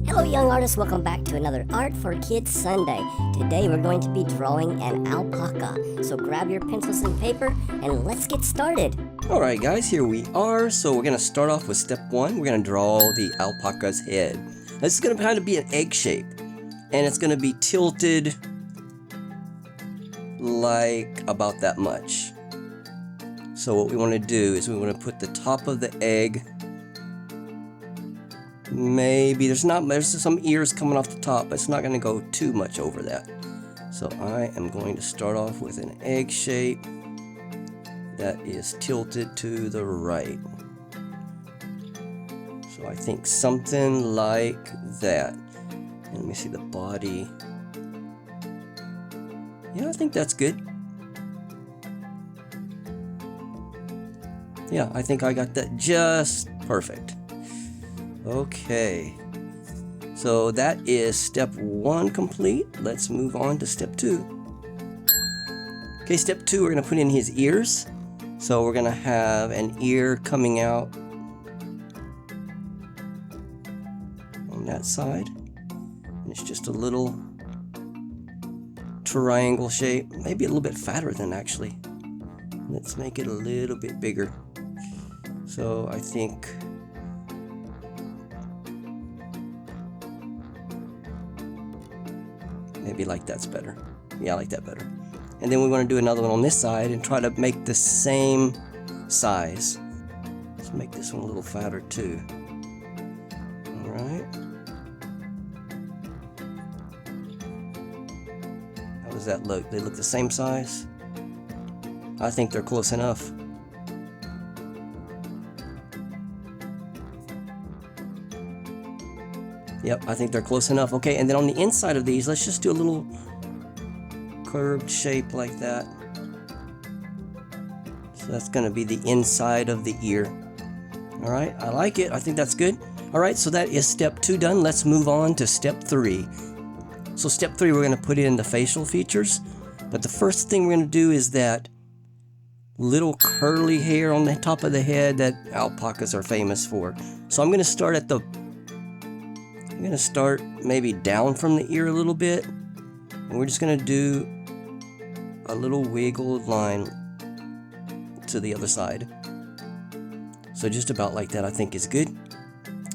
Hello young artists, welcome back to another Art for Kids Sunday. Today we're going to be drawing an alpaca. So grab your pencils and paper and let's get started. Alright guys, here we are. So we're going to start off with step 1. We're going to draw the alpaca's head. This is going to kind of be an egg shape. And it's going to be tilted like about that much. So what we want to do is we want to put the top of the egg. Maybe there's some ears coming off the top, but it's not going to go too much over that. So I am going to start off with an egg shape that is tilted to the right. So I think something like that. And let me see the body. Yeah, I think that's good. Yeah, I think I got that just perfect. Okay, so that is step 1 complete. Let's move on to step 2. Okay, step 2, we're going to put in his ears. So we're going to have an ear coming out on that side. And it's just a little triangle shape, maybe a little bit fatter than actually. Let's make it a little bit bigger. So I think maybe like that's better. Yeah, I like that better. And then we want to do another one on this side and try to make the same size. Let's make this one a little fatter too. Alright. How does that look? They look the same size? I think they're close enough. Yep, I think they're close enough. Okay, and then on the inside of these, let's just do a little curved shape like that. So that's going to be the inside of the ear. All right, I like it. I think that's good. All right, so that is step 2 done. Let's move on to step 3. So step 3, we're going to put in the facial features. But the first thing we're going to do is that little curly hair on the top of the head that alpacas are famous for. So I'm going to start at I'm going to start maybe down from the ear a little bit, and we're just going to do a little wiggle line to the other side. So just about like that I think is good.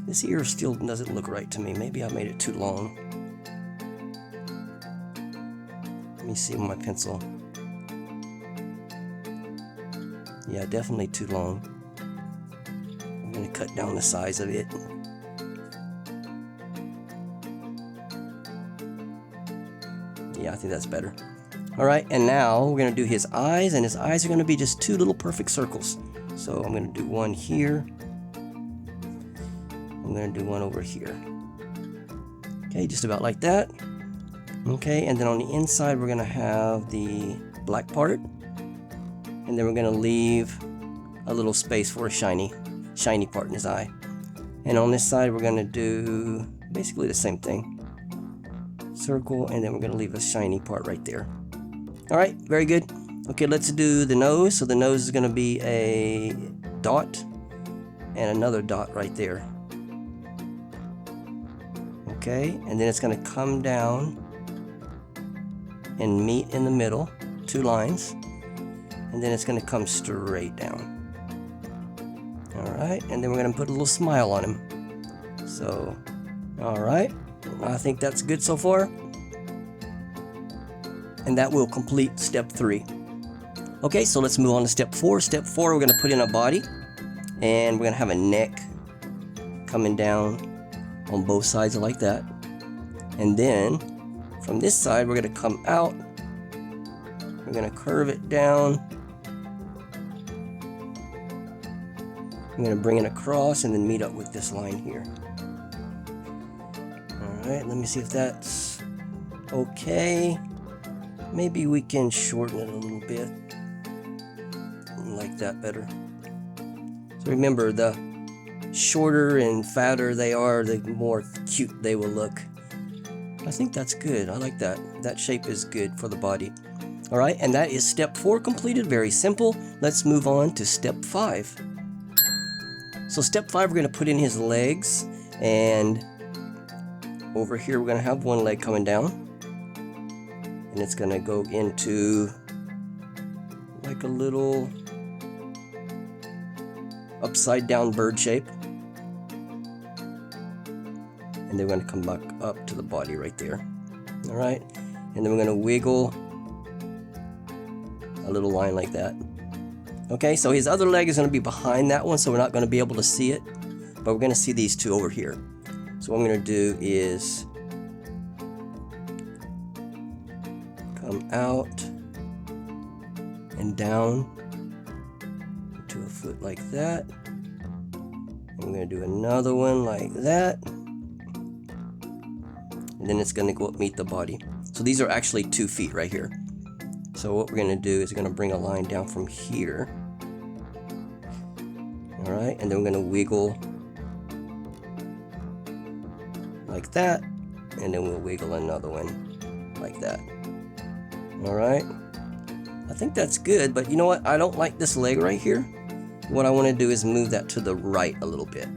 This ear still doesn't look right to me. Maybe I made it too long. Let me see with my pencil. Yeah, definitely too long. I'm going to cut down the size of it. Yeah, I think that's better. Alright, and now we're going to do his eyes, and his eyes are going to be just 2 little perfect circles. So I'm going to do one here. I'm going to do one over here. Okay, just about like that. Okay, and then on the inside we're going to have the black part. And then we're going to leave a little space for a shiny part in his eye. And on this side we're going to do basically the same thing. Circle, and then we're going to leave a shiny part right there. Alright, very good. Okay, let's do the nose. So the nose is going to be a dot and another dot right there. Okay, and then it's going to come down and meet in the middle, 2 lines, and then it's going to come straight down. Alright, and then we're going to put a little smile on him. So, alright. I think that's good so far. And that will complete step 3. Okay, so let's move on to step 4. Step 4, we're going to put in a body. And we're going to have a neck coming down on both sides like that. And then, from this side, we're going to come out. We're going to curve it down. I'm going to bring it across and then meet up with this line here. Alright, let me see if that's okay. Maybe we can shorten it a little bit. I like that better. So remember, the shorter and fatter they are, the more cute they will look. I think that's good. I like that. That shape is good for the body. Alright, and that is step 4 completed. Very simple. Let's move on to step 5. So step 5, we're going to put in his legs, and over here we're going to have one leg coming down, and it's going to go into like a little upside down bird shape, and then we're going to come back up to the body right there. All right, and then we're going to wiggle a little line like that. Okay, so his other leg is going to be behind that one, so we're not going to be able to see it, but we're going to see these two over here. So what I'm going to do is come out and down to a foot like that. And we're going to do another one like that. And then it's going to go up meet the body. So these are actually 2 feet right here. So what we're going to do is we're going to bring a line down from here. All right, and then we're going to wiggle like that, and then we'll wiggle another one like that. All right, I think that's good, but you know what? I don't like this leg right here. What I want to do is move that to the right a little bit.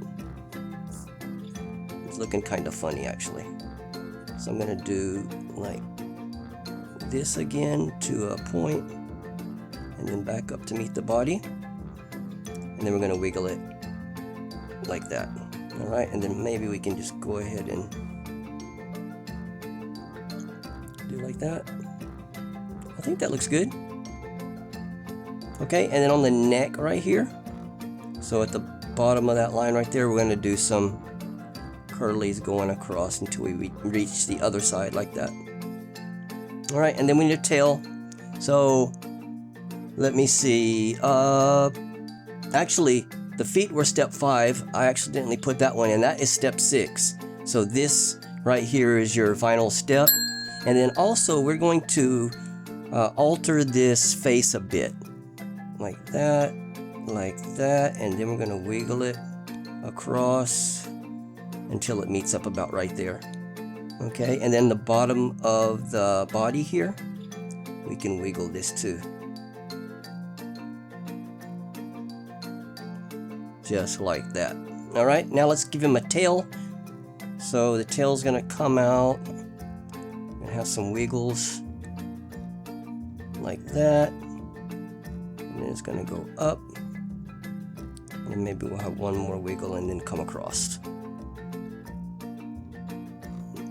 It's looking kind of funny actually. So I'm going to do like this again to a point, and then back up to meet the body, and then we're going to wiggle it like that. All right, and then maybe we can just go ahead and do like that. I think that looks good. Okay, and then on the neck right here, so at the bottom of that line right there, we're going to do some curlies going across until we reach the other side like that. All right, and then we need a tail. So let me see. Actually, the feet were step 5. I accidentally put that one in. That is step 6. So this right here is your final step. And then also we're going to alter this face a bit. Like that, and then we're going to wiggle it across until it meets up about right there. Okay, and then the bottom of the body here, we can wiggle this too. Just like that. All right, now let's give him a tail. So the tail's gonna come out and have some wiggles like that, and then it's gonna go up, and then maybe we'll have one more wiggle and then come across.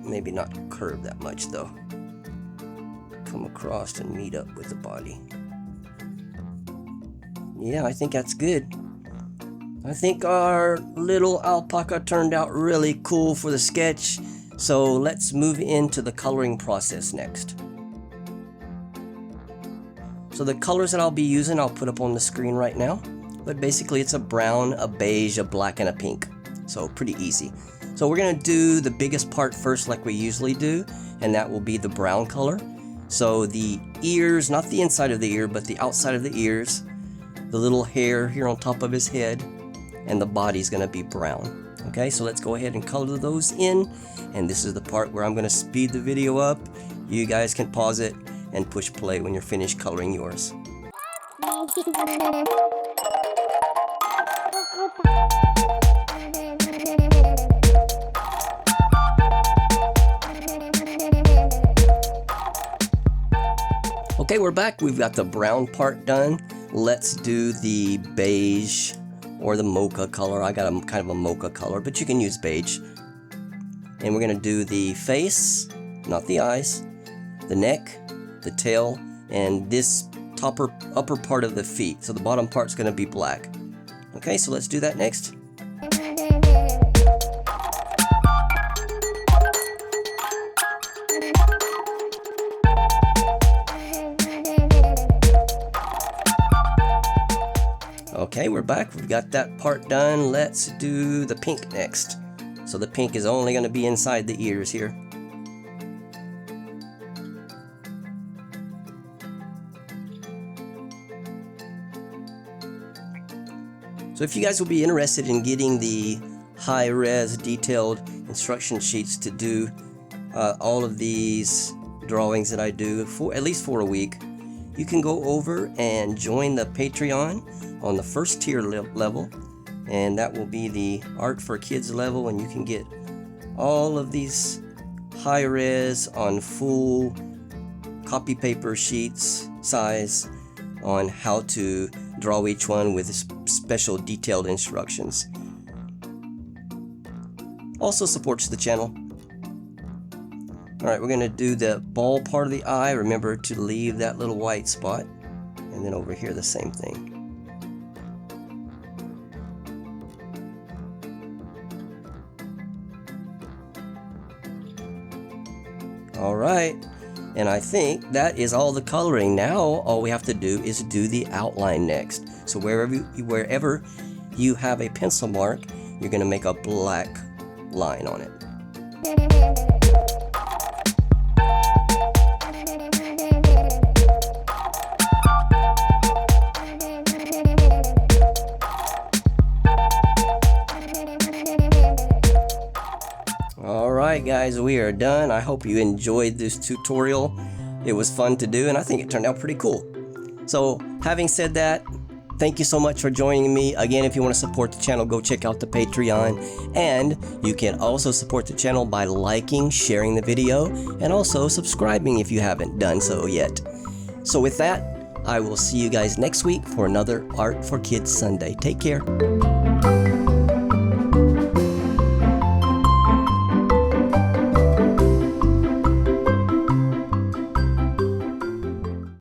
Maybe not curve that much though. Come across and meet up with the body. Yeah, I think that's good. I think our little alpaca turned out really cool for the sketch. So let's move into the coloring process next. So the colors that I'll be using, I'll put up on the screen right now. But basically it's a brown, a beige, a black, and a pink. So pretty easy. So we're gonna do the biggest part first like we usually do, and that will be the brown color. So the ears, not the inside of the ear, but the outside of the ears, the little hair here on top of his head, and the body's gonna be brown. Okay, so let's go ahead and color those in, and this is the part where I'm gonna speed the video up. You guys can pause it and push play when you're finished coloring yours. Okay, we're back. We've got the brown part done. Let's do the beige or the mocha color. I got a kind of a mocha color, but you can use beige. And we're gonna do the face, not the eyes, the neck, the tail, and this upper part of the feet. So the bottom part's gonna be black. Okay, so let's do that next. Okay, we're back. We've got that part done. Let's do the pink next. So the pink is only going to be inside the ears here. So if you guys will be interested in getting the high-res detailed instruction sheets to do all of these drawings that I do, for at least for a week, you can go over and join the Patreon on the first tier level, and that will be the Art for Kids level, and you can get all of these high res on full copy paper sheets size on how to draw each one with special detailed instructions. Also supports the channel. Alright, we're going to do the ball part of the eye. Remember to leave that little white spot. And then over here the same thing. Alright, and I think that is all the coloring. Now all we have to do is do the outline next. So wherever you have a pencil mark, you're going to make a black line on it. Alright guys, we are done. I hope you enjoyed this tutorial. It was fun to do and I think it turned out pretty cool. So having said that, thank you so much for joining me. Again, if you want to support the channel, go check out the Patreon. And you can also support the channel by liking, sharing the video, and also subscribing if you haven't done so yet. So with that, I will see you guys next week for another Art for Kids Sunday. Take care.